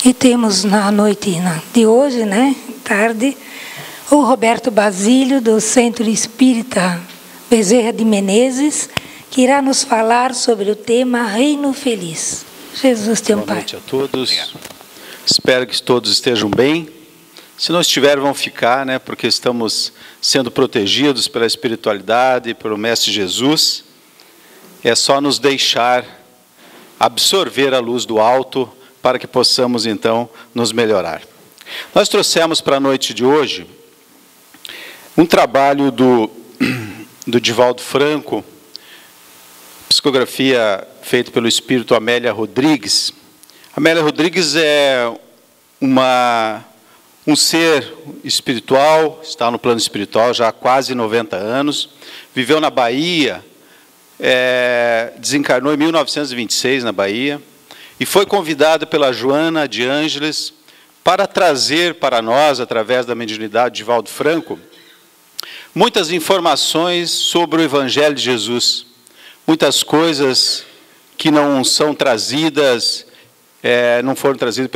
E temos na noite de hoje, né, tarde, o Roberto Basílio, do Centro Espírita Bezerra de Menezes, que irá nos falar sobre o tema Reino Feliz. Jesus te ampare. Boa noite a todos. Espero que todos estejam bem. Se não estiverem, vão ficar, né, porque estamos sendo protegidos pela espiritualidade, pelo Mestre Jesus. É só nos deixar absorver a luz do alto para que possamos, então, nos melhorar. Nós trouxemos para a noite de hoje um trabalho do Divaldo Franco, psicografia feita pelo espírito Amélia Rodrigues. Amélia Rodrigues é um ser espiritual, está no plano espiritual já há quase 90 anos, viveu na Bahia, desencarnou em 1926 na Bahia, e foi convidada pela Joana de Ângeles para trazer para nós, através da mediunidade de Divaldo Franco, muitas informações sobre o Evangelho de Jesus. Muitas coisas que não são trazidas, não foram trazidas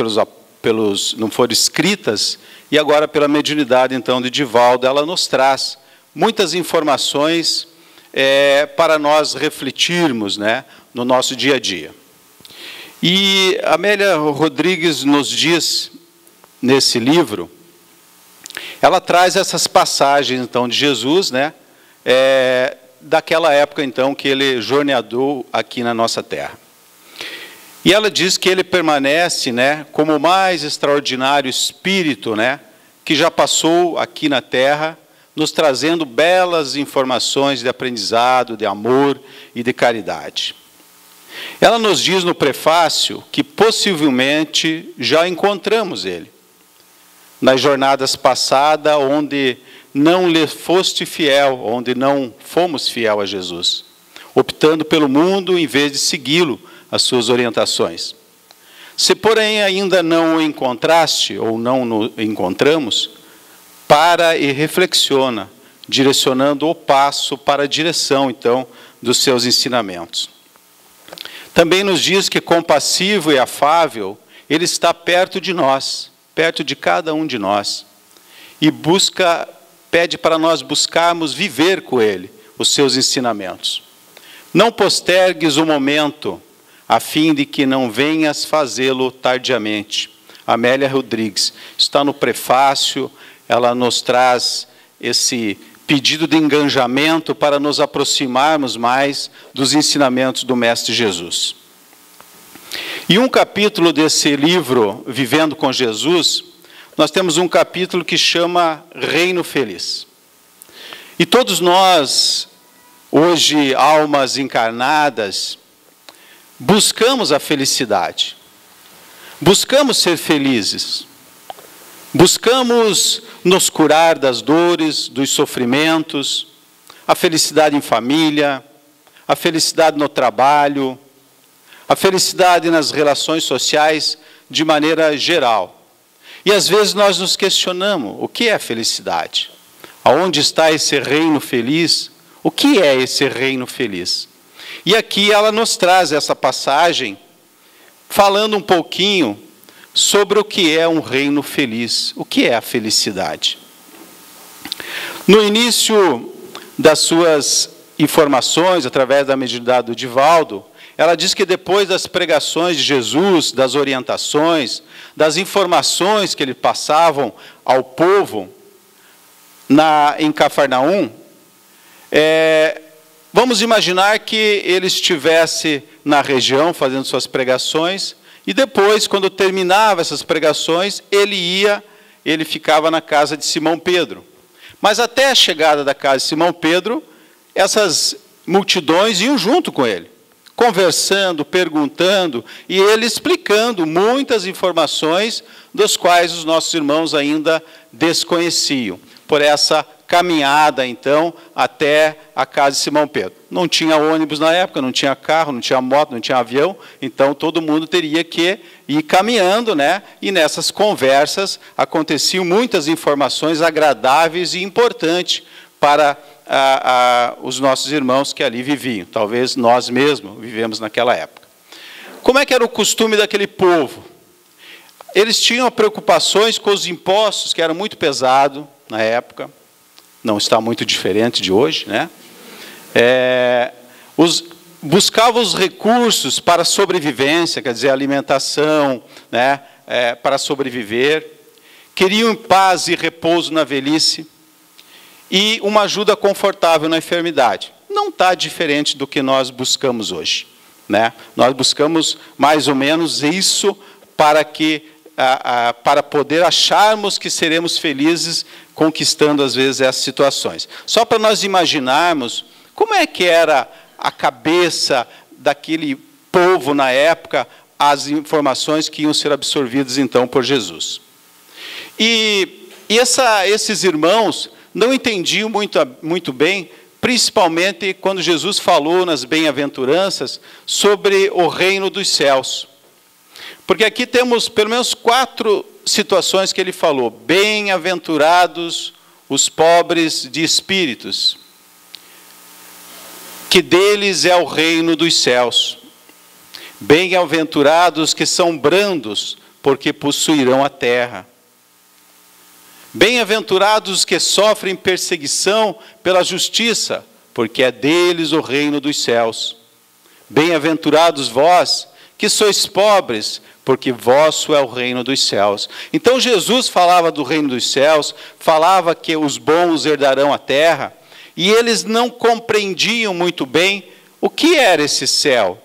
não foram escritas, e agora pela mediunidade, então, de Divaldo, ela nos traz muitas informações para nós refletirmos, né, no nosso dia a dia. E Amélia Rodrigues nos diz, nesse livro, ela traz essas passagens, então, de Jesus, né, daquela época, então, que ele jorneadou aqui na nossa terra. E ela diz que ele permanece, né, como o mais extraordinário espírito, né, que já passou aqui na terra, nos trazendo belas informações de aprendizado, de amor e de caridade. Ela nos diz no prefácio que possivelmente já encontramos ele nas jornadas passadas, onde não lhe foste fiel, onde não fomos fiel a Jesus, optando pelo mundo em vez de segui-lo, as suas orientações. Se, porém, ainda não o encontraste, ou não o encontramos, para e reflexiona, direcionando o passo para a direção, então, dos seus ensinamentos. Também nos diz que, compassivo e afável, ele está perto de nós, perto de cada um de nós, e pede para nós buscarmos viver com ele os seus ensinamentos. Não postergues o momento, a fim de que não venhas fazê-lo tardiamente. Amélia Rodrigues está no prefácio, ela nos traz esse pedido de engajamento para nos aproximarmos mais dos ensinamentos do Mestre Jesus. E um capítulo desse livro, Vivendo com Jesus, nós temos um capítulo que chama Reino Feliz. E todos nós, hoje, almas encarnadas, buscamos a felicidade, buscamos ser felizes, buscamos nos curar das dores, dos sofrimentos, a felicidade em família, a felicidade no trabalho, a felicidade nas relações sociais de maneira geral. E às vezes nós nos questionamos, o que é felicidade? Aonde está esse reino feliz? O que é esse reino feliz? E aqui ela nos traz essa passagem, falando um pouquinho sobre o que é um reino feliz, o que é a felicidade. No início das suas informações, através da mediunidade do Divaldo, ela diz que depois das pregações de Jesus, das orientações, das informações que ele passavam ao povo em Cafarnaum, vamos imaginar que ele estivesse na região fazendo suas pregações, e depois, quando terminava essas pregações, ele ficava na casa de Simão Pedro. Mas até a chegada da casa de Simão Pedro, essas multidões iam junto com ele, conversando, perguntando, e ele explicando muitas informações das quais os nossos irmãos ainda desconheciam, por essa caminhada, então, até a casa de Simão Pedro. Não tinha ônibus na época, não tinha carro, não tinha moto, não tinha avião, então todo mundo teria que ir caminhando, né? E nessas conversas aconteciam muitas informações agradáveis e importantes para os nossos irmãos que ali viviam. Talvez nós mesmos vivemos naquela época. Como é que era o costume daquele povo? eles tinham preocupações com os impostos, que eram muito pesados na época. Não está muito diferente de hoje, né? Buscavam os recursos para a sobrevivência, quer dizer, alimentação, né? Para sobreviver. Queriam paz e repouso na velhice e uma ajuda confortável na enfermidade. Não está diferente do que nós buscamos hoje, né? Nós buscamos mais ou menos isso para poder acharmos que seremos felizes conquistando, às vezes, essas situações. Só para nós imaginarmos como é que era a cabeça daquele povo na época, as informações que iam ser absorvidas, então, por Jesus. E esses irmãos não entendiam muito bem, principalmente quando Jesus falou nas bem-aventuranças sobre o reino dos céus. Porque aqui temos pelo menos 4 situações que ele falou. Bem-aventurados os pobres de espíritos, que deles é o reino dos céus. Bem-aventurados que são brandos, porque possuirão a terra. Bem-aventurados que sofrem perseguição pela justiça, porque é deles o reino dos céus. Bem-aventurados vós, que sois pobres, porque vosso é o reino dos céus. Então Jesus falava do reino dos céus, falava que os bons herdarão a terra, e eles não compreendiam muito bem o que era esse céu.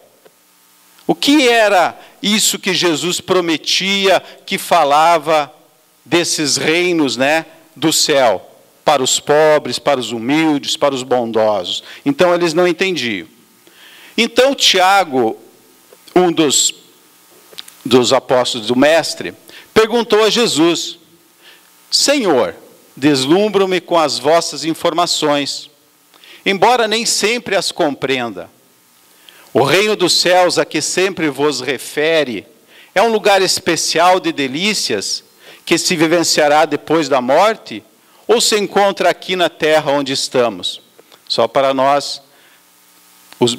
O que era isso que Jesus prometia, que falava desses reinos, né, do céu, para os pobres, para os humildes, para os bondosos. Então eles não entendiam. Então Tiago, um dos apóstolos do Mestre, perguntou a Jesus: Senhor, deslumbro-me com as vossas informações, embora nem sempre as compreenda. O reino dos céus a que sempre vos refere é um lugar especial de delícias que se vivenciará depois da morte, ou se encontra aqui na terra onde estamos? Só para nós, os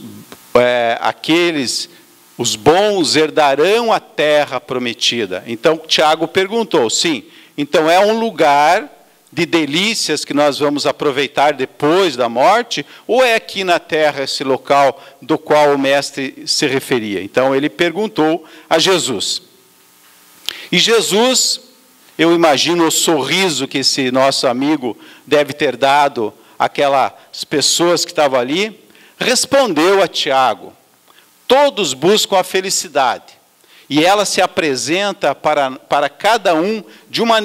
bons herdarão a terra prometida. Então, Tiago perguntou, sim, então é um lugar de delícias que nós vamos aproveitar depois da morte, ou é aqui na terra esse local do qual o mestre se referia? Então, ele perguntou a Jesus. E Jesus, eu imagino o sorriso que esse nosso amigo deve ter dado àquelas pessoas que estavam ali, respondeu a Tiago: todos buscam a felicidade, e ela se apresenta para cada um de uma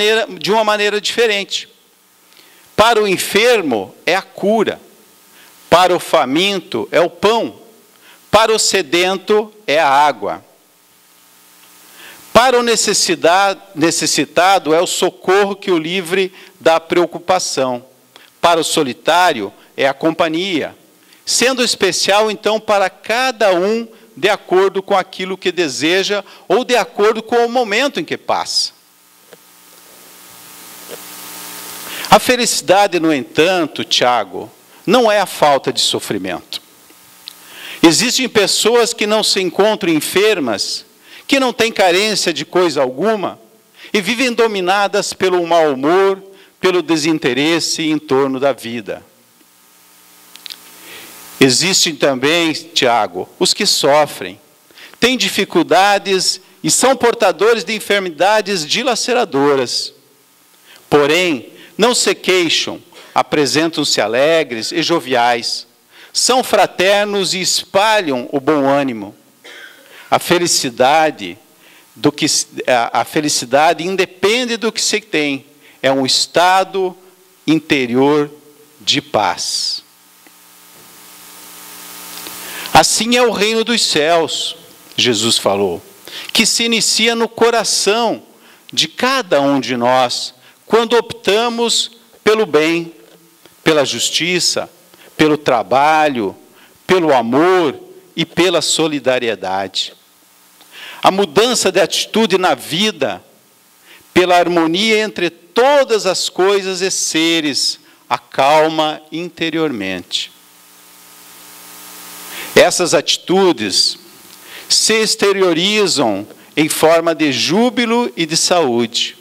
maneira diferente. Para o enfermo é a cura, para o faminto é o pão, para o sedento é a água, para o necessitado é o socorro que o livre da preocupação, para o solitário é a companhia, sendo especial então para cada um de acordo com aquilo que deseja ou de acordo com o momento em que passa. A felicidade, no entanto, Tiago, não é a falta de sofrimento. Existem pessoas que não se encontram enfermas, que não têm carência de coisa alguma, e vivem dominadas pelo mau humor, pelo desinteresse em torno da vida. Existem também, Tiago, os que sofrem, têm dificuldades e são portadores de enfermidades dilaceradoras. Porém, não se queixam, apresentam-se alegres e joviais, são fraternos e espalham o bom ânimo. A felicidade independe do que se tem, é um estado interior de paz. Assim é o reino dos céus, Jesus falou, que se inicia no coração de cada um de nós, quando optamos pelo bem, pela justiça, pelo trabalho, pelo amor e pela solidariedade. A mudança de atitude na vida, pela harmonia entre todas as coisas e seres, acalma interiormente. Essas atitudes se exteriorizam em forma de júbilo e de saúde,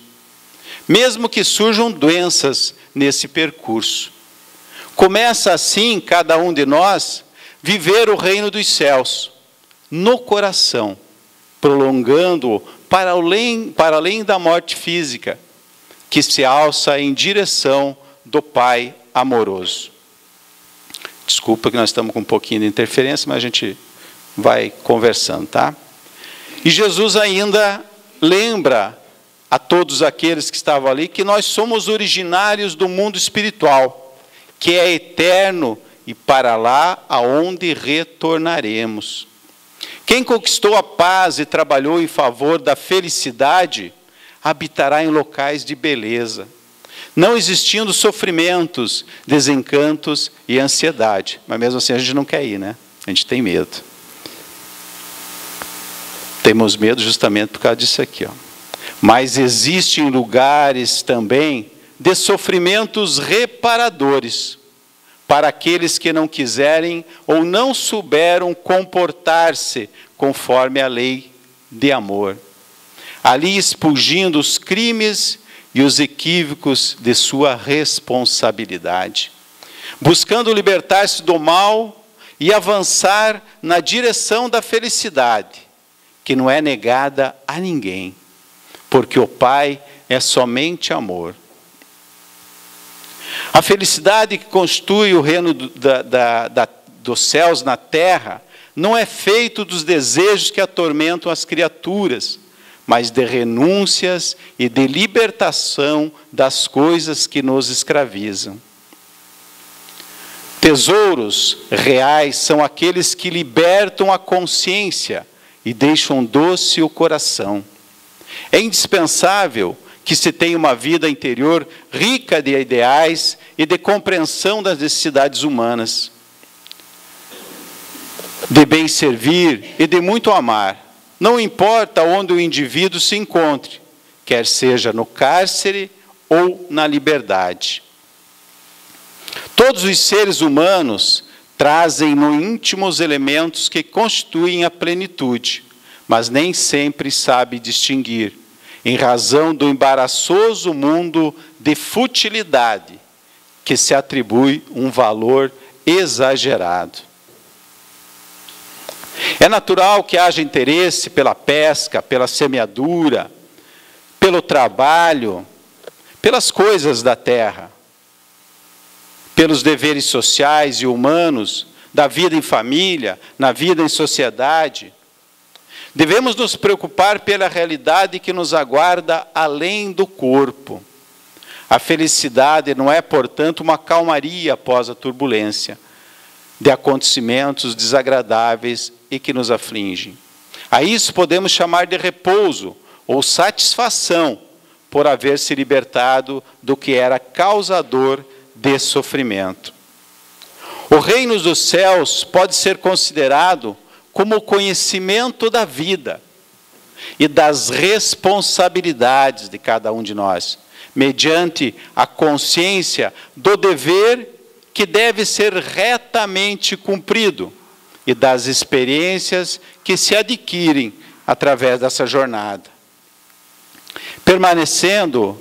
mesmo que surjam doenças nesse percurso. Começa assim, cada um de nós, viver o reino dos céus, no coração, prolongando-o para além da morte física, que se alça em direção do Pai amoroso. Desculpa que nós estamos com um pouquinho de interferência, mas a gente vai conversando, tá? E Jesus ainda lembra a todos aqueles que estavam ali que nós somos originários do mundo espiritual, que é eterno e para lá aonde retornaremos. Quem conquistou a paz e trabalhou em favor da felicidade, habitará em locais de beleza, não existindo sofrimentos, desencantos e ansiedade. Mas mesmo assim a gente não quer ir, né? A gente tem medo. Temos medo justamente por causa disso aqui, ó. Mas existem lugares também de sofrimentos reparadores para aqueles que não quiserem ou não souberam comportar-se conforme a lei de amor, ali expurgindo os crimes e os equívocos de sua responsabilidade, buscando libertar-se do mal e avançar na direção da felicidade, que não é negada a ninguém, porque o Pai é somente amor. A felicidade que constitui o reino dos céus na terra não é feito dos desejos que atormentam as criaturas, mas de renúncias e de libertação das coisas que nos escravizam. Tesouros reais são aqueles que libertam a consciência e deixam doce o coração. É indispensável que se tenha uma vida interior rica de ideais e de compreensão das necessidades humanas, de bem servir e de muito amar. Não importa onde o indivíduo se encontre, quer seja no cárcere ou na liberdade. Todos os seres humanos trazem no íntimo os elementos que constituem a plenitude, mas nem sempre sabe distinguir, em razão do embaraçoso mundo de futilidade, que se atribui um valor exagerado. É natural que haja interesse pela pesca, pela semeadura, pelo trabalho, pelas coisas da terra, pelos deveres sociais e humanos, da vida em família, na vida em sociedade. Devemos nos preocupar pela realidade que nos aguarda além do corpo. A felicidade não é, portanto, uma calmaria após a turbulência de acontecimentos desagradáveis e que nos afligem. A isso podemos chamar de repouso ou satisfação por haver se libertado do que era causador de sofrimento. O reino dos céus pode ser considerado como o conhecimento da vida e das responsabilidades de cada um de nós, mediante a consciência do dever que deve ser retamente cumprido e das experiências que se adquirem através dessa jornada. Permanecendo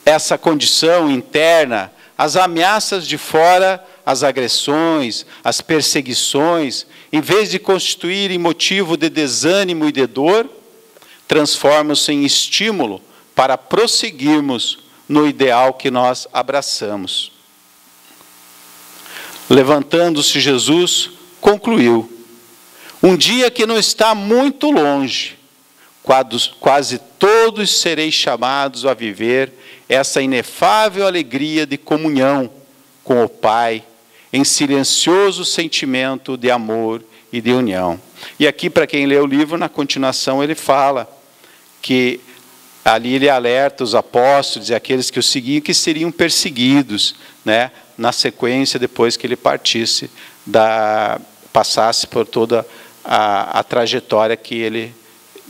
essa condição interna, as ameaças de fora, as agressões, as perseguições, em vez de constituírem motivo de desânimo e de dor, transformam-se em estímulo para prosseguirmos no ideal que nós abraçamos. Levantando-se Jesus, concluiu: um dia que não está muito longe, quase todos sereis chamados a viver essa inefável alegria de comunhão com o Pai, em silencioso sentimento de amor e de união. E aqui, para quem lê o livro, na continuação ele fala que ali ele alerta os apóstolos e aqueles que o seguiam que seriam perseguidos, né, na sequência, depois que ele partisse, passasse por toda a trajetória que ele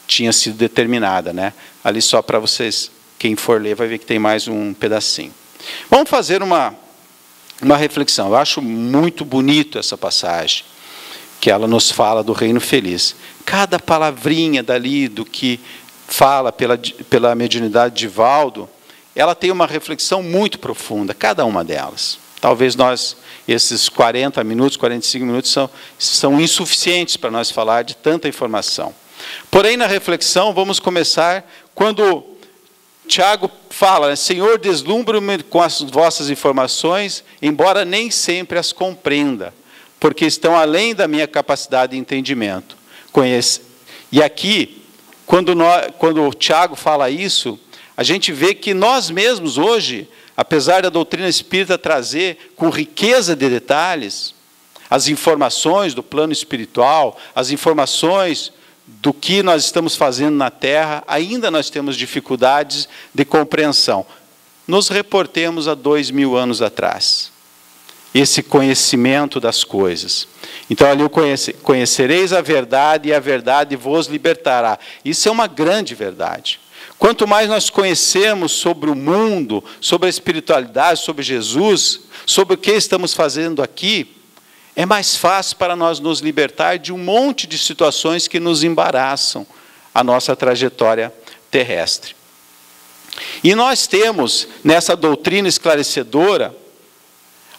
tinha sido determinada, né? Ali só para vocês, quem for ler vai ver que tem mais um pedacinho. Vamos fazer uma reflexão. Eu acho muito bonito essa passagem, que ela nos fala do reino feliz. Cada palavrinha dali do que fala pela mediunidade de Divaldo, ela tem uma reflexão muito profunda, cada uma delas. Talvez esses 40 minutos, 45 minutos são insuficientes para nós falar de tanta informação. Porém, na reflexão, vamos começar quando Tiago fala, Senhor, deslumbra-me com as vossas informações, embora nem sempre as compreenda, porque estão além da minha capacidade de entendimento. E aqui, quando o Tiago fala isso, a gente vê que nós mesmos hoje, apesar da doutrina espírita trazer com riqueza de detalhes, as informações do plano espiritual, as informações do que nós estamos fazendo na Terra, ainda nós temos dificuldades de compreensão. Nos reportemos a 2000 anos atrás. Esse conhecimento das coisas. Então, ali conhecereis a verdade e a verdade vos libertará. Isso é uma grande verdade. Quanto mais nós conhecemos sobre o mundo, sobre a espiritualidade, sobre Jesus, sobre o que estamos fazendo aqui, é mais fácil para nós nos libertar de um monte de situações que nos embaraçam a nossa trajetória terrestre. E nós temos, nessa doutrina esclarecedora,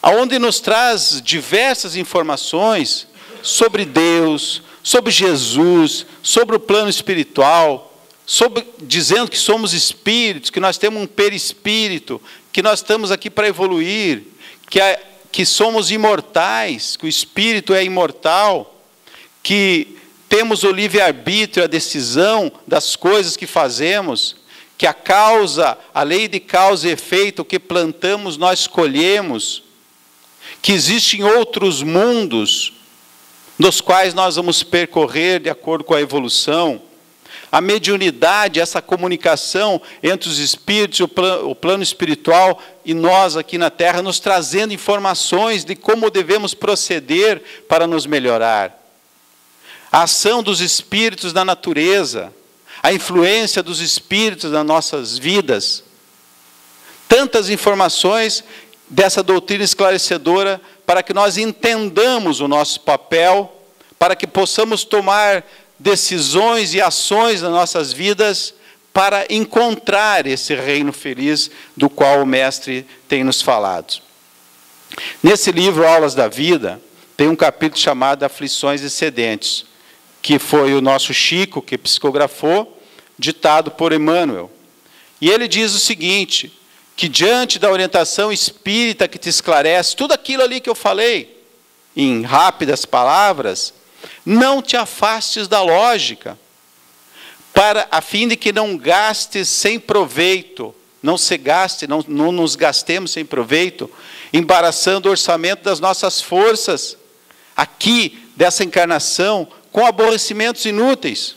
onde nos traz diversas informações sobre Deus, sobre Jesus, sobre o plano espiritual, dizendo que somos espíritos, que nós temos um perispírito, que nós estamos aqui para evoluir, que somos imortais, que o espírito é imortal, que temos o livre-arbítrio, a decisão das coisas que fazemos, que a lei de causa e efeito, o que plantamos nós colhemos, que existem outros mundos nos quais nós vamos percorrer de acordo com a evolução. A mediunidade, essa comunicação entre os espíritos e o plano espiritual e nós aqui na Terra, nos trazendo informações de como devemos proceder para nos melhorar. A ação dos espíritos na natureza, a influência dos espíritos nas nossas vidas. Tantas informações dessa doutrina esclarecedora para que nós entendamos o nosso papel, para que possamos tomar decisões e ações nas nossas vidas para encontrar esse reino feliz do qual o Mestre tem nos falado. Nesse livro, Aulas da Vida, tem um capítulo chamado Aflições Excedentes, que foi o nosso Chico que psicografou, ditado por Emmanuel. E ele diz o seguinte, que diante da orientação espírita que te esclarece, tudo aquilo ali que eu falei, em rápidas palavras, não te afastes da lógica, a fim de que não gastes sem proveito, não nos gastemos sem proveito, embaraçando o orçamento das nossas forças, aqui, dessa encarnação, com aborrecimentos inúteis,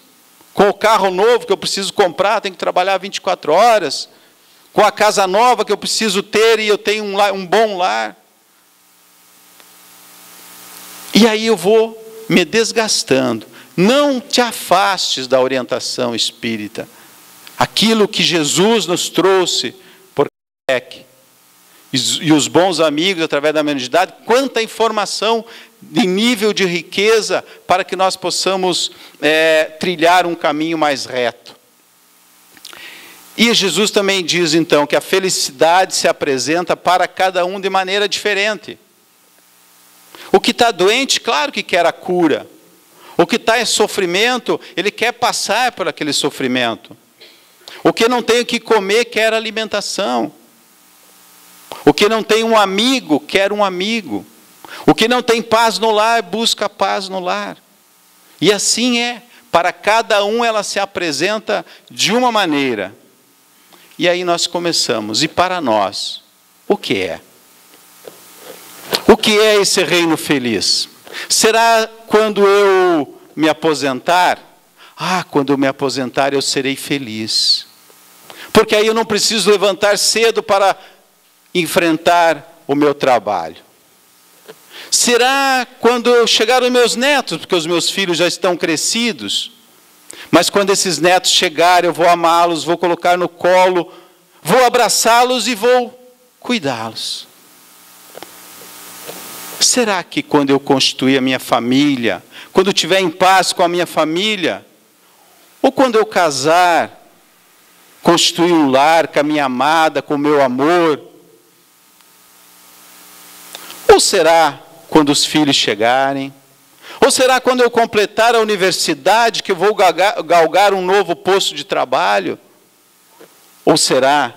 com o carro novo que eu preciso comprar, tenho que trabalhar 24 horas, com a casa nova que eu preciso ter e eu tenho um bom lar. E aí eu vou me desgastando. Não te afastes da orientação espírita. Aquilo que Jesus nos trouxe por Kardec. E os bons amigos, através da mediunidade, quanta informação de nível de riqueza para que nós possamos trilhar um caminho mais reto. E Jesus também diz, então, que a felicidade se apresenta para cada um de maneira diferente. O que está doente, claro que quer a cura. O que está em sofrimento, ele quer passar por aquele sofrimento. O que não tem o que comer, quer alimentação. O que não tem um amigo, quer um amigo. O que não tem paz no lar, busca paz no lar. E assim é. Para cada um ela se apresenta de uma maneira. E aí nós começamos. E para nós, o que é? O que é esse reino feliz? Será quando eu me aposentar? Quando eu me aposentar eu serei feliz. Porque aí eu não preciso levantar cedo para enfrentar o meu trabalho. Será quando eu chegar os meus netos? Porque os meus filhos já estão crescidos. Mas quando esses netos chegarem, eu vou amá-los, vou colocar no colo, vou abraçá-los e vou cuidá-los. Será que quando eu constituir a minha família, quando eu estiver em paz com a minha família, ou quando eu casar, constituir um lar com a minha amada, com o meu amor? Ou será quando os filhos chegarem? Ou será quando eu completar a universidade que eu vou galgar um novo posto de trabalho? Ou será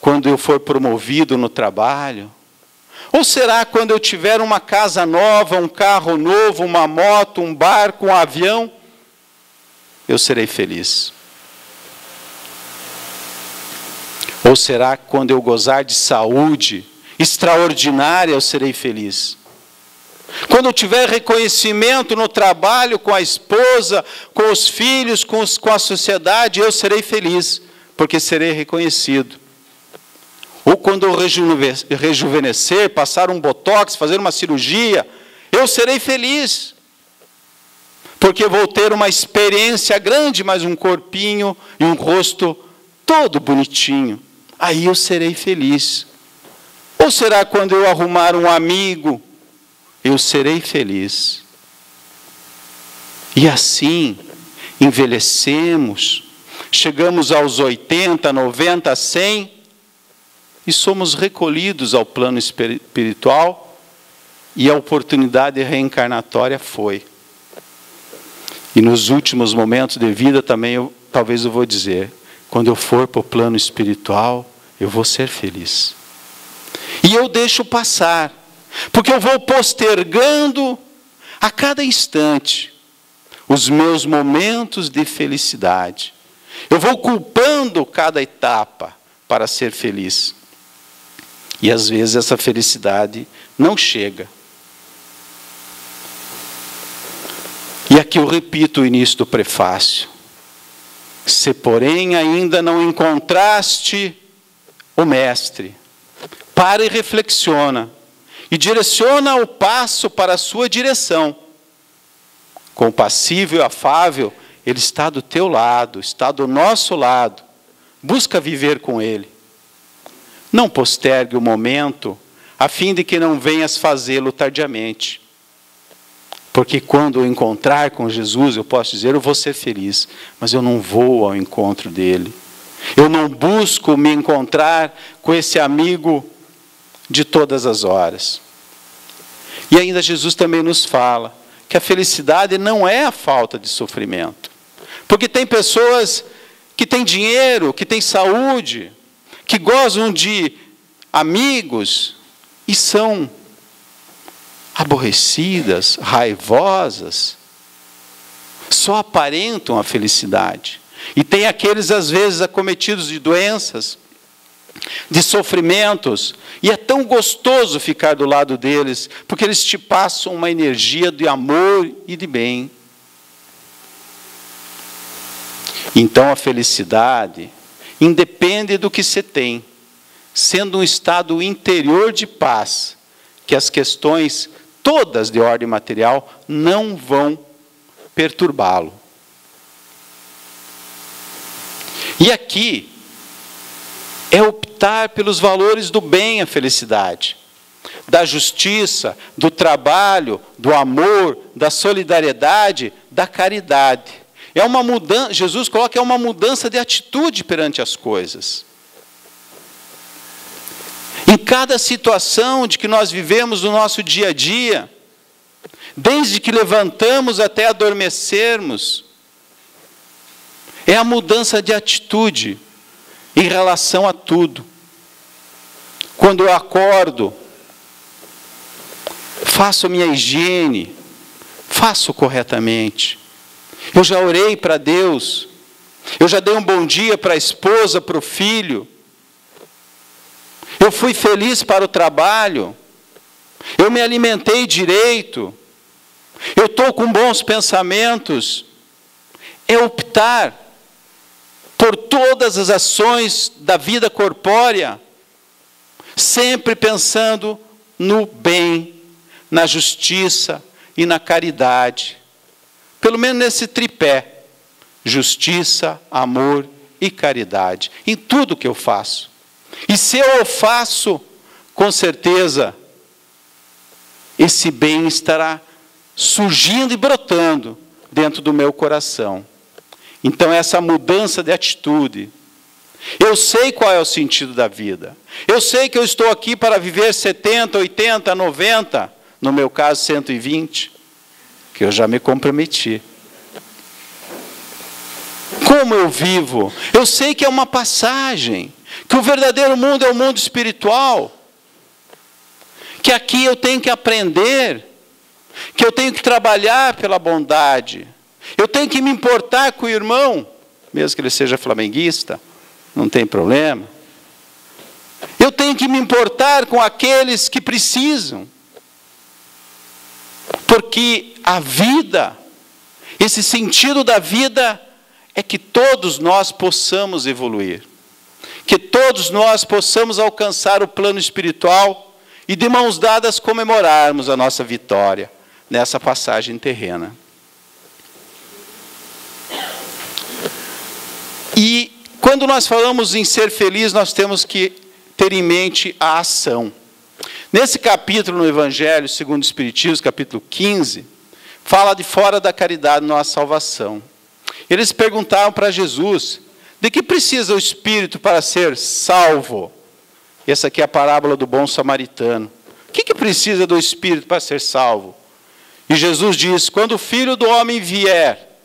quando eu for promovido no trabalho? Ou será quando eu tiver uma casa nova, um carro novo, uma moto, um barco, um avião? Eu serei feliz. Ou será quando eu gozar de saúde extraordinária, eu serei feliz? Quando eu tiver reconhecimento no trabalho, com a esposa, com os filhos, com a sociedade, eu serei feliz, porque serei reconhecido. Ou quando eu rejuvenescer, passar um botox, fazer uma cirurgia, eu serei feliz, porque vou ter uma experiência grande, mas um corpinho e um rosto todo bonitinho. Aí eu serei feliz. Ou será quando eu arrumar um amigo, eu serei feliz? E assim, envelhecemos, chegamos aos 80, 90, 100, e somos recolhidos ao plano espiritual, e a oportunidade reencarnatória foi. E nos últimos momentos de vida também, talvez eu vou dizer, quando eu for para o plano espiritual, eu vou ser feliz. E eu deixo passar, porque eu vou postergando a cada instante os meus momentos de felicidade. Eu vou culpando cada etapa para ser feliz. E às vezes essa felicidade não chega. E aqui eu repito o início do prefácio. Se porém ainda não encontraste o Mestre, para e reflexiona, e direciona o passo para a sua direção. Compassível e afável, Ele está do teu lado, está do nosso lado. Busca viver com Ele. Não postergue o momento, a fim de que não venhas fazê-lo tardiamente. Porque quando eu encontrar com Jesus, eu posso dizer, eu vou ser feliz, mas eu não vou ao encontro dele. Eu não busco me encontrar com esse amigo de todas as horas. E ainda Jesus também nos fala que a felicidade não é a falta de sofrimento. Porque tem pessoas que têm dinheiro, que têm saúde, que gozam de amigos e são aborrecidas, raivosas, só aparentam a felicidade. E tem aqueles, às vezes, acometidos de doenças, de sofrimentos, e é tão gostoso ficar do lado deles, porque eles te passam uma energia de amor e de bem. Então a felicidade independe do que você tem, sendo um estado interior de paz, que as questões todas de ordem material não vão perturbá-lo. E aqui é optar pelos valores do bem, a felicidade, da justiça, do trabalho, do amor, da solidariedade, da caridade. É uma mudança, Jesus coloca que é uma mudança de atitude perante as coisas. Em cada situação de que nós vivemos no nosso dia a dia, desde que levantamos até adormecermos, é a mudança de atitude em relação a tudo. Quando eu acordo, faço a minha higiene, faço corretamente. Eu já orei para Deus, eu já dei um bom dia para a esposa, para o filho. Eu fui feliz para o trabalho, eu me alimentei direito, eu estou com bons pensamentos. É optar por todas as ações da vida corpórea, sempre pensando no bem, na justiça e na caridade. Pelo menos nesse tripé, justiça, amor e caridade, em tudo que eu faço. E se eu o faço, com certeza, esse bem estará surgindo e brotando dentro do meu coração. Então essa mudança de atitude Eu sei qual é o sentido da vida. Eu sei que eu estou aqui para viver 70, 80, 90, no meu caso 120, que eu já me comprometi. Como eu vivo? Eu sei que é uma passagem, que o verdadeiro mundo é o mundo espiritual, que aqui eu tenho que aprender, que eu tenho que trabalhar pela bondade, eu tenho que me importar com o irmão, mesmo que ele seja flamenguista, não tem problema. Eu tenho que me importar com aqueles que precisam, porque a vida, esse sentido da vida, é que todos nós possamos evoluir, que todos nós possamos alcançar o plano espiritual e de mãos dadas comemorarmos a nossa vitória nessa passagem terrena. E quando nós falamos em ser feliz, nós temos que ter em mente a ação. Nesse capítulo no Evangelho, segundo o Espiritismo, capítulo 15, fala de fora da caridade nossa salvação. Eles perguntaram para Jesus, de que precisa o Espírito para ser salvo? Essa aqui é a parábola do bom samaritano. O que precisa do Espírito para ser salvo? E Jesus diz, quando o Filho do Homem vier,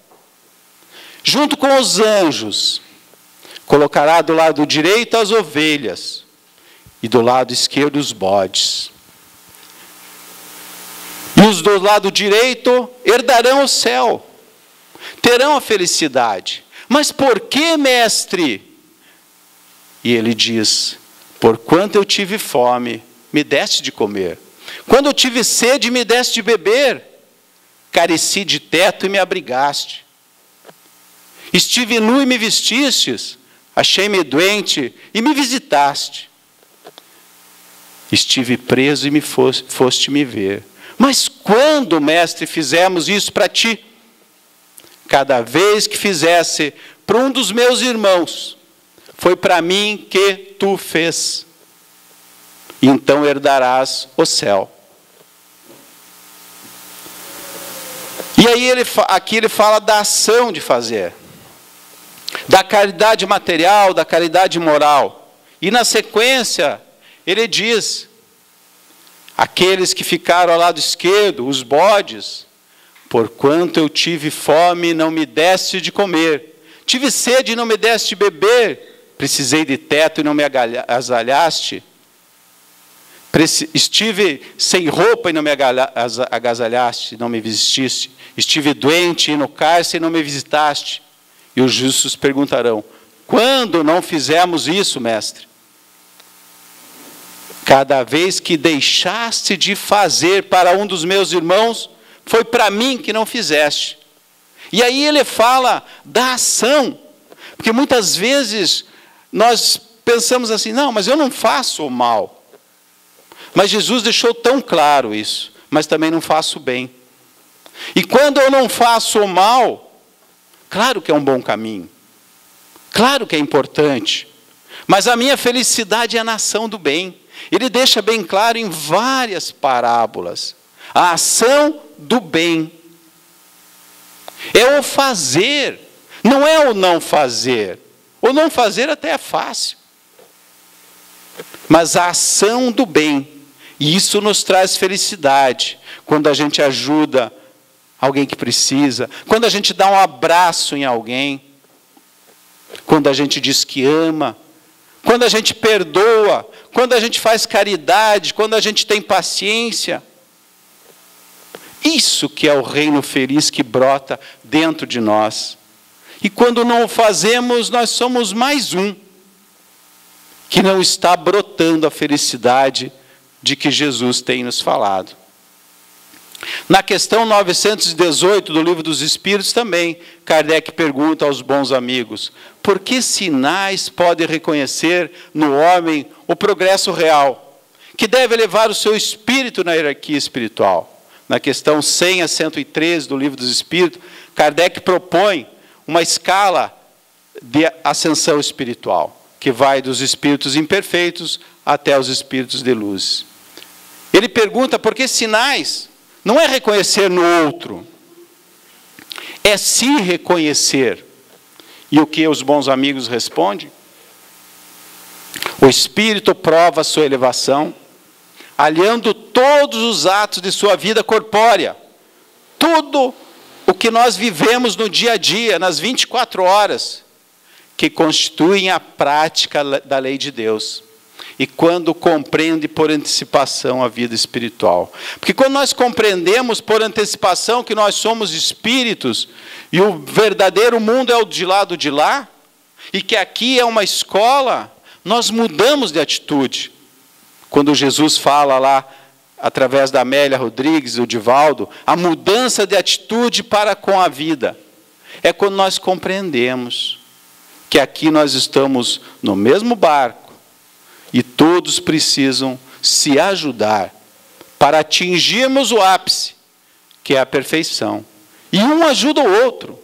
junto com os anjos, colocará do lado direito as ovelhas e do lado esquerdo os bodes. E os do lado direito herdarão o céu, terão a felicidade. Mas por que, mestre? E ele diz, porquanto eu tive fome, me deste de comer. Quando eu tive sede, me deste de beber. Careci de teto e me abrigaste. Estive nu e me vestistes. Achei-me doente e me visitaste. Estive preso e me foste me ver. Mas quando, mestre, fizemos isso para ti? Cada vez que fizesse para um dos meus irmãos, foi para mim que tu fez. Então herdarás o céu. E aí aqui ele fala da ação de fazer. Da caridade material, da caridade moral. E na sequência, ele diz, aqueles que ficaram ao lado esquerdo, os bodes, porquanto eu tive fome e não me deste de comer, tive sede e não me deste de beber, precisei de teto e não me agasalhaste, estive sem roupa e não me agasalhaste, não me vestiste, estive doente e no cárcere e não me visitaste. E os justos perguntarão, quando não fizemos isso, mestre? Cada vez que deixaste de fazer para um dos meus irmãos, foi para mim que não fizeste. E aí ele fala da ação, porque muitas vezes nós pensamos assim, não, mas eu não faço o mal. Mas Jesus deixou tão claro isso, mas também não faço o bem. E quando eu não faço o mal, claro que é um bom caminho, claro que é importante, mas a minha felicidade é na ação do bem. Ele deixa bem claro em várias parábolas, a ação do bem. É o fazer, não é o não fazer. O não fazer até é fácil, mas a ação do bem, e isso nos traz felicidade, quando a gente ajuda alguém que precisa, quando a gente dá um abraço em alguém, quando a gente diz que ama, quando a gente perdoa, quando a gente faz caridade, quando a gente tem paciência. Isso que é o reino feliz que brota dentro de nós. E quando não o fazemos, nós somos mais um que não está brotando a felicidade de que Jesus tem nos falado. Na questão 918 do Livro dos Espíritos também, Kardec pergunta aos bons amigos, por que sinais pode reconhecer no homem o progresso real, que deve elevar o seu espírito na hierarquia espiritual? Na questão 100 a 113 do Livro dos Espíritos, Kardec propõe uma escala de ascensão espiritual, que vai dos espíritos imperfeitos até os espíritos de luz. Ele pergunta por que sinais. Não é reconhecer no outro, é se reconhecer. E o que os bons amigos respondem? O Espírito prova a sua elevação, aliando todos os atos de sua vida corpórea. Tudo o que nós vivemos no dia a dia, nas 24 horas, que constituem a prática da lei de Deus. E quando compreende por antecipação a vida espiritual. Porque quando nós compreendemos por antecipação que nós somos espíritos, e o verdadeiro mundo é o de lado de lá, e que aqui é uma escola, nós mudamos de atitude. Quando Jesus fala lá, através da Amélia Rodrigues e o Divaldo, a mudança de atitude para com a vida. É quando nós compreendemos que aqui nós estamos no mesmo barco e todos precisam se ajudar para atingirmos o ápice, que é a perfeição. E um ajuda o outro,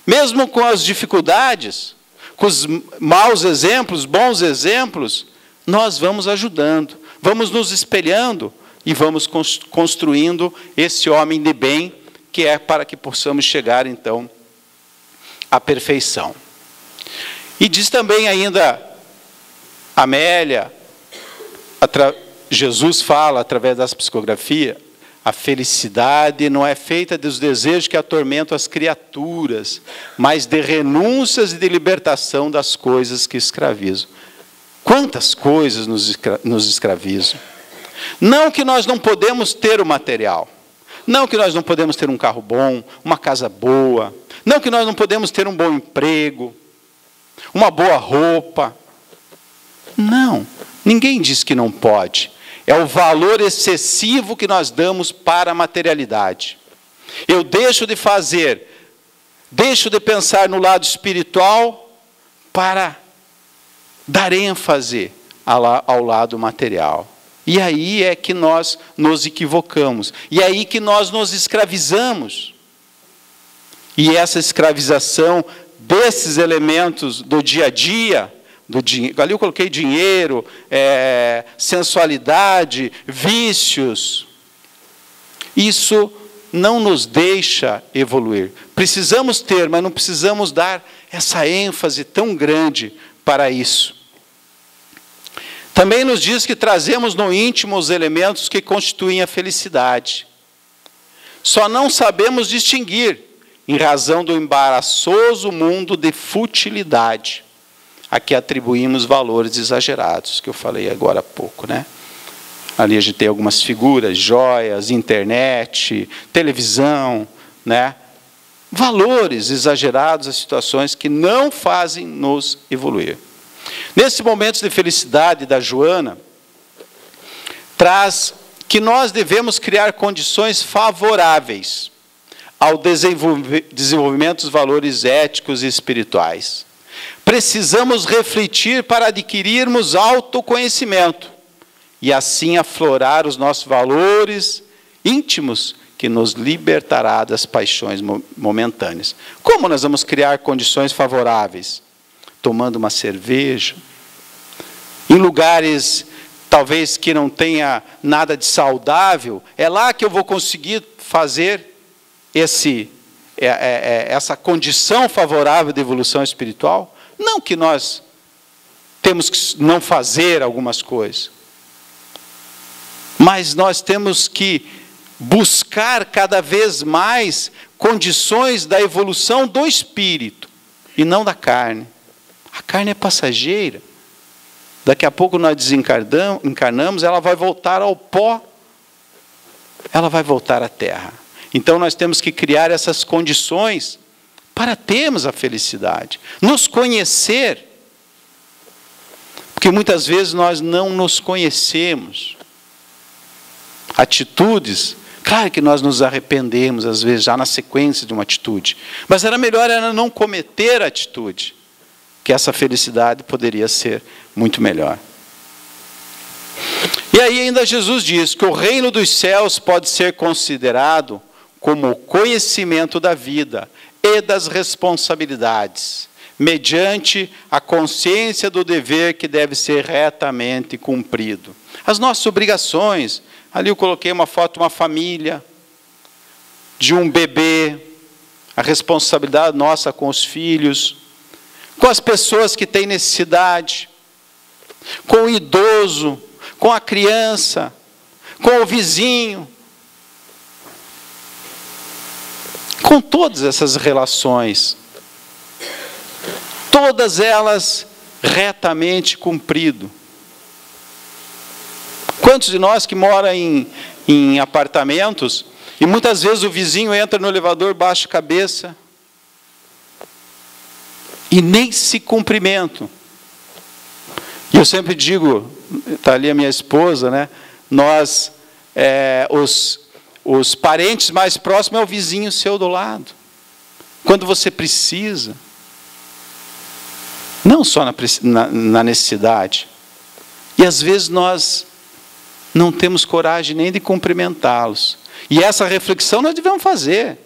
mesmo com as dificuldades, com os maus exemplos, bons exemplos, nós vamos ajudando, vamos nos espelhando e vamos construindo esse homem de bem, que é para que possamos chegar, então, à perfeição. E diz também ainda, Amélia, Jesus fala, através das psicografias, a felicidade não é feita dos desejos que atormentam as criaturas, mas de renúncias e de libertação das coisas que escravizam. Quantas coisas nos escravizam? Não que nós não podemos ter o material, não que nós não podemos ter um carro bom, uma casa boa, não que nós não podemos ter um bom emprego, uma boa roupa. Não, ninguém diz que não pode. É o valor excessivo que nós damos para a materialidade. Eu deixo de fazer, deixo de pensar no lado espiritual para dar ênfase ao lado material. E aí é que nós nos equivocamos. E é aí que nós nos escravizamos. E essa escravização desses elementos do dia a dia, ali eu coloquei dinheiro, sensualidade, vícios, isso não nos deixa evoluir. Precisamos ter, mas não precisamos dar essa ênfase tão grande para isso. Também nos diz que trazemos no íntimo os elementos que constituem a felicidade. Só não sabemos distinguir, em razão do embaraçoso mundo de futilidade, a que atribuímos valores exagerados, que eu falei agora há pouco, né? Ali a gente tem algumas figuras, joias, internet, televisão, né? Valores exagerados a situações que não fazem nos evoluir. Nesses momentos de felicidade da Joana, traz que nós devemos criar condições favoráveis ao desenvolvimento dos valores éticos e espirituais. Precisamos refletir para adquirirmos autoconhecimento e assim aflorar os nossos valores íntimos que nos libertará das paixões momentâneas. Como nós vamos criar condições favoráveis? Tomando uma cerveja, em lugares talvez que não tenha nada de saudável, é lá que eu vou conseguir fazer essa condição favorável de evolução espiritual? Não que nós temos que não fazer algumas coisas, mas nós temos que buscar cada vez mais condições da evolução do espírito e não da carne. A carne é passageira. Daqui a pouco nós desencarnamos, ela vai voltar ao pó, ela vai voltar à terra. Então nós temos que criar essas condições para termos a felicidade. Nos conhecer. Porque muitas vezes nós não nos conhecemos. Atitudes, claro que nós nos arrependemos, às vezes, já na sequência de uma atitude. Mas era melhor não cometer a atitude, que essa felicidade poderia ser muito melhor. E aí ainda Jesus diz que o reino dos céus pode ser considerado como o conhecimento da vida e das responsabilidades, mediante a consciência do dever que deve ser retamente cumprido. As nossas obrigações, ali eu coloquei uma foto de uma família, de um bebê, a responsabilidade nossa com os filhos, com as pessoas que têm necessidade, com o idoso, com a criança, com o vizinho. Com todas essas relações, todas elas retamente cumprido. Quantos de nós que moram em apartamentos, e muitas vezes o vizinho entra no elevador, baixa a cabeça, e nem se cumprimentam. E eu sempre digo, está ali a minha esposa, né? Nós, os parentes mais próximos é o vizinho seu do lado. Quando você precisa. Não só na necessidade. E às vezes nós não temos coragem nem de cumprimentá-los. E essa reflexão nós devemos fazer.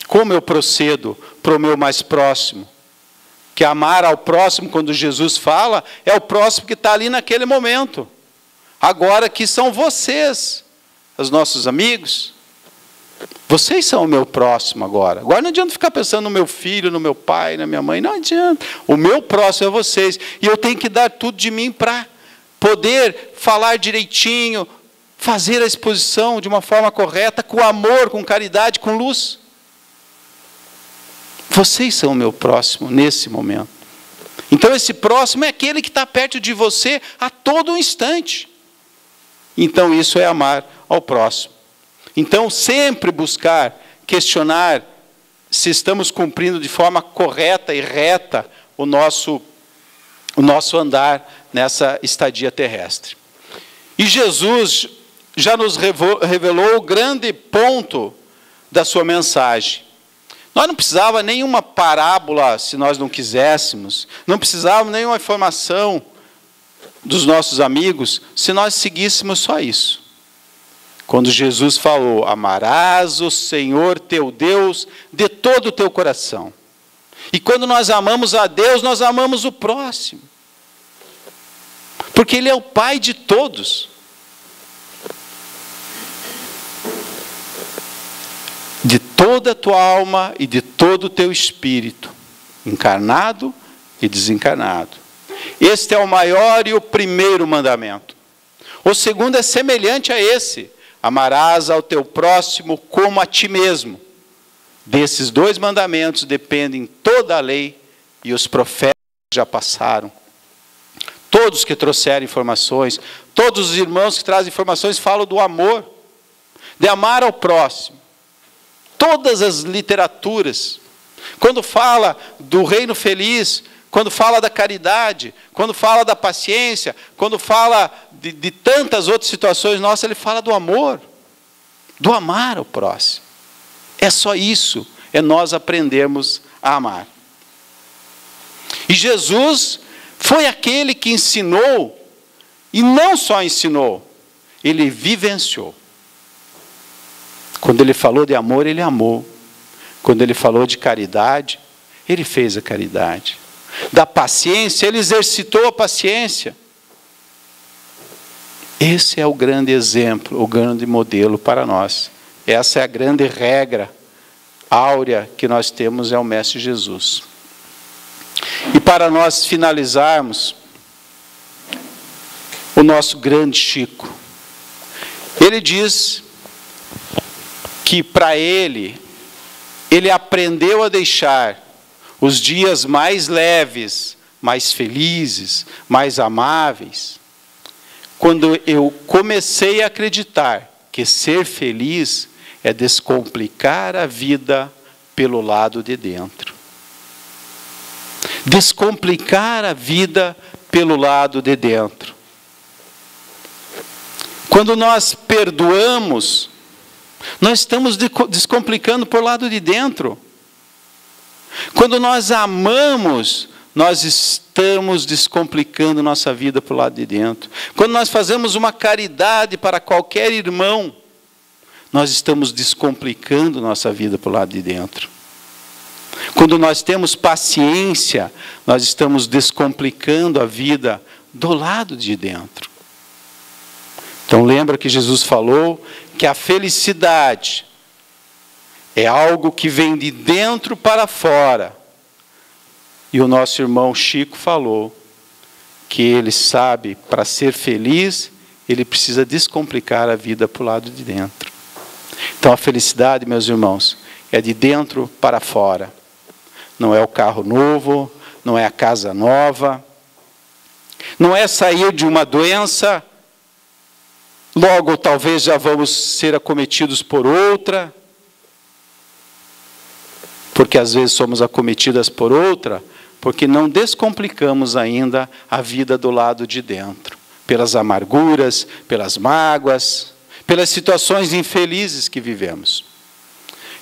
Como eu procedo para o meu mais próximo? Que amar ao próximo, quando Jesus fala, é o próximo que está ali naquele momento. Agora que são vocês, os nossos amigos. Vocês são o meu próximo agora. Agora não adianta ficar pensando no meu filho, no meu pai, na minha mãe. Não adianta. O meu próximo é vocês. E eu tenho que dar tudo de mim para poder falar direitinho, fazer a exposição de uma forma correta, com amor, com caridade, com luz. Vocês são o meu próximo nesse momento. Então esse próximo é aquele que está perto de você a todo instante. Então isso é amar ao próximo. Então sempre buscar, questionar se estamos cumprindo de forma correta e reta o nosso andar nessa estadia terrestre. E Jesus já nos revelou o grande ponto da sua mensagem. Nós não precisávamos nenhuma parábola, se nós não quiséssemos. Não precisávamos nenhuma informação dos nossos amigos, se nós seguíssemos só isso. Quando Jesus falou, amarás o Senhor teu Deus de todo o teu coração. E quando nós amamos a Deus, nós amamos o próximo. Porque Ele é o Pai de todos. De toda a tua alma e de todo o teu espírito, encarnado e desencarnado. Este é o maior e o primeiro mandamento. O segundo é semelhante a esse: amarás ao teu próximo como a ti mesmo. Desses dois mandamentos dependem toda a lei e os profetas que já passaram. Todos que trouxeram informações, todos os irmãos que trazem informações falam do amor, de amar ao próximo. Todas as literaturas, quando fala do reino feliz, quando fala da caridade, quando fala da paciência, quando fala de tantas outras situações nossas, ele fala do amor, do amar ao próximo. É só isso, é nós aprendermos a amar. E Jesus foi aquele que ensinou, e não só ensinou, ele vivenciou. Quando ele falou de amor, ele amou. Quando ele falou de caridade, ele fez a caridade. Da paciência, ele exercitou a paciência. Esse é o grande exemplo, o grande modelo para nós. Essa é a grande regra áurea que nós temos, é o Mestre Jesus. E para nós finalizarmos, o nosso grande Chico, ele diz que para ele aprendeu a deixar os dias mais leves, mais felizes, mais amáveis, quando eu comecei a acreditar que ser feliz é descomplicar a vida pelo lado de dentro. Descomplicar a vida pelo lado de dentro. Quando nós perdoamos, nós estamos descomplicando por lado de dentro. Quando nós amamos, nós estamos descomplicando nossa vida por lado de dentro. Quando nós fazemos uma caridade para qualquer irmão, nós estamos descomplicando nossa vida por lado de dentro. Quando nós temos paciência, nós estamos descomplicando a vida do lado de dentro. Então lembra que Jesus falou que a felicidade é algo que vem de dentro para fora. E o nosso irmão Chico falou que ele sabe, para ser feliz, ele precisa descomplicar a vida para o lado de dentro. Então a felicidade, meus irmãos, é de dentro para fora. Não é o carro novo, não é a casa nova, não é sair de uma doença, logo talvez já vamos ser acometidos por outra, porque às vezes somos acometidas por outra, porque não descomplicamos ainda a vida do lado de dentro, pelas amarguras, pelas mágoas, pelas situações infelizes que vivemos.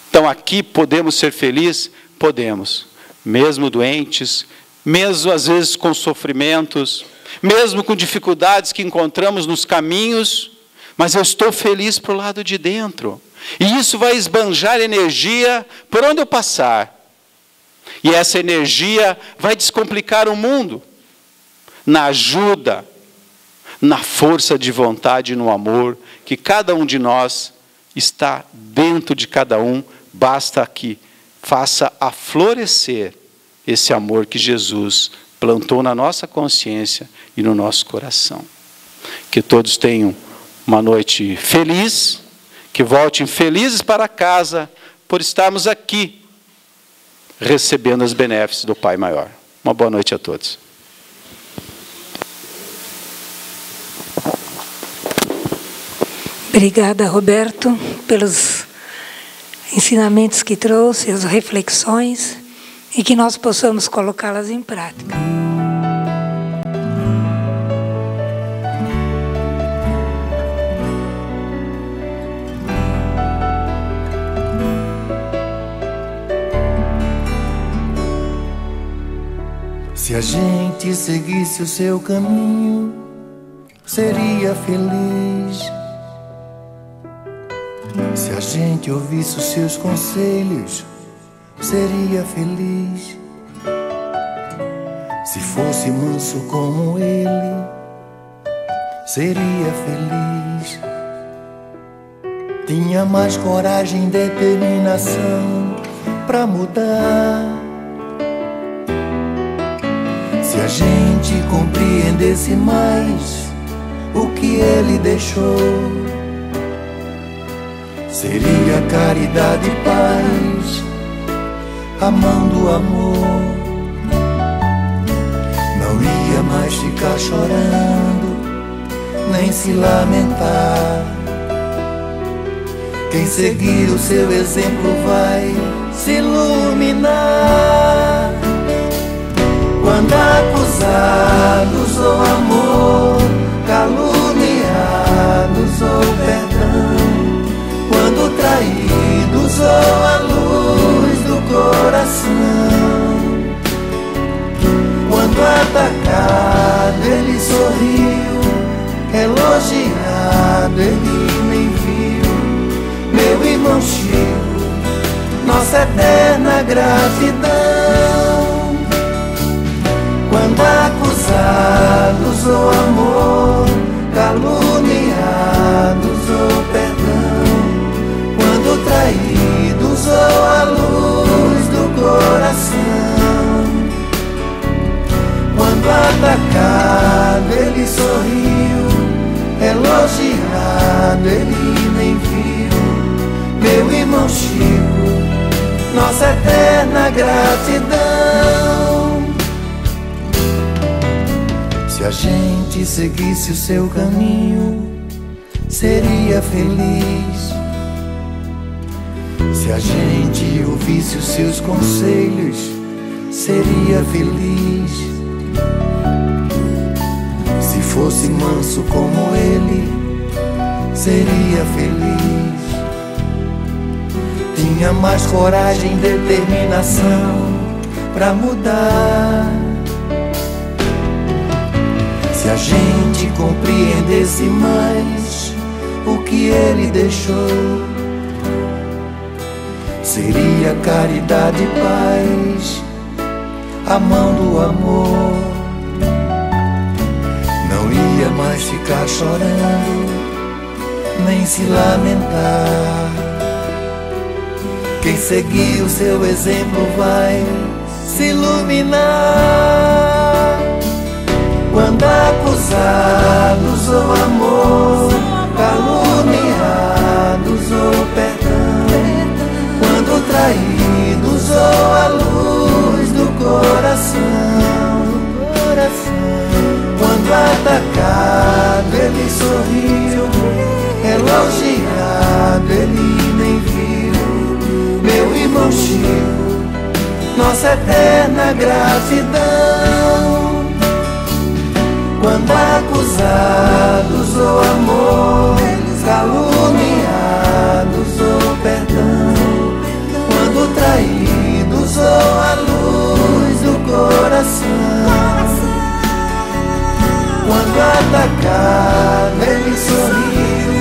Então aqui podemos ser felizes? Podemos, mesmo doentes, mesmo às vezes com sofrimentos, mesmo com dificuldades que encontramos nos caminhos, mas eu estou feliz para o lado de dentro. E isso vai esbanjar energia por onde eu passar. E essa energia vai descomplicar o mundo, na ajuda, na força de vontade e no amor, que cada um de nós está dentro de cada um, basta que faça a florescer esse amor que Jesus plantou na nossa consciência e no nosso coração. Que todos tenham uma noite feliz, que voltem felizes para casa, por estarmos aqui, recebendo as benéficas do Pai Maior. Uma boa noite a todos. Obrigada, Roberto, pelos ensinamentos que trouxe, as reflexões, e que nós possamos colocá-las em prática. Se a gente seguisse o seu caminho, seria feliz. Se a gente ouvisse os seus conselhos, seria feliz. Se fosse manso como ele, seria feliz. Tinha mais coragem e determinação pra mudar. Se a gente compreendesse mais o que ele deixou, seria caridade e paz, amando o amor. Não ia mais ficar chorando, nem se lamentar. Quem seguir o seu exemplo vai se iluminar. Quando acusados ou amor, caluniados ou perdão, quando traídos ou a luz do coração, quando atacado ele sorriu, elogiado ele nem viu. Meu irmão Chico, nossa eterna gratidão. Quando acusados ou amor, caluniados ou perdão, quando traídos ou a luz do coração, quando atacado ele sorriu, elogiado ele nem viu. Meu irmão Chico, nossa eterna gratidão. Se a gente seguisse o seu caminho, seria feliz. Se a gente ouvisse os seus conselhos, seria feliz. Se fosse manso como ele, seria feliz. Tinha mais coragem e determinação pra mudar. Se a gente compreendesse mais o que ele deixou, seria caridade e paz, amando o amor. Não ia mais ficar chorando, nem se lamentar. Quem seguir o seu exemplo vai se iluminar. Quando acusados ou amor, caluniados ou perdão, quando traídos ou a luz do coração, quando atacado ele sorriu, elogiado ele nem viu. Meu irmão Chico, nossa eterna gratidão. Quando acusados ou amor, caluniados ou perdão, quando traídos ou a luz do coração, quando atacado ele sorriu,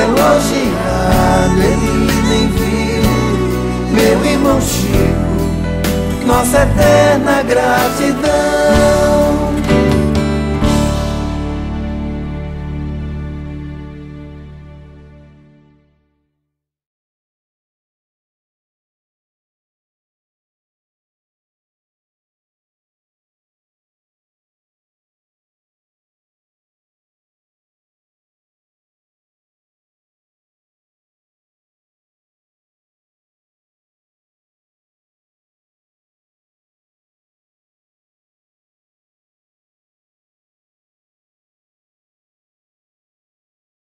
elogiado ele nem viu. Meu irmão Chico, nossa eterna gratidão.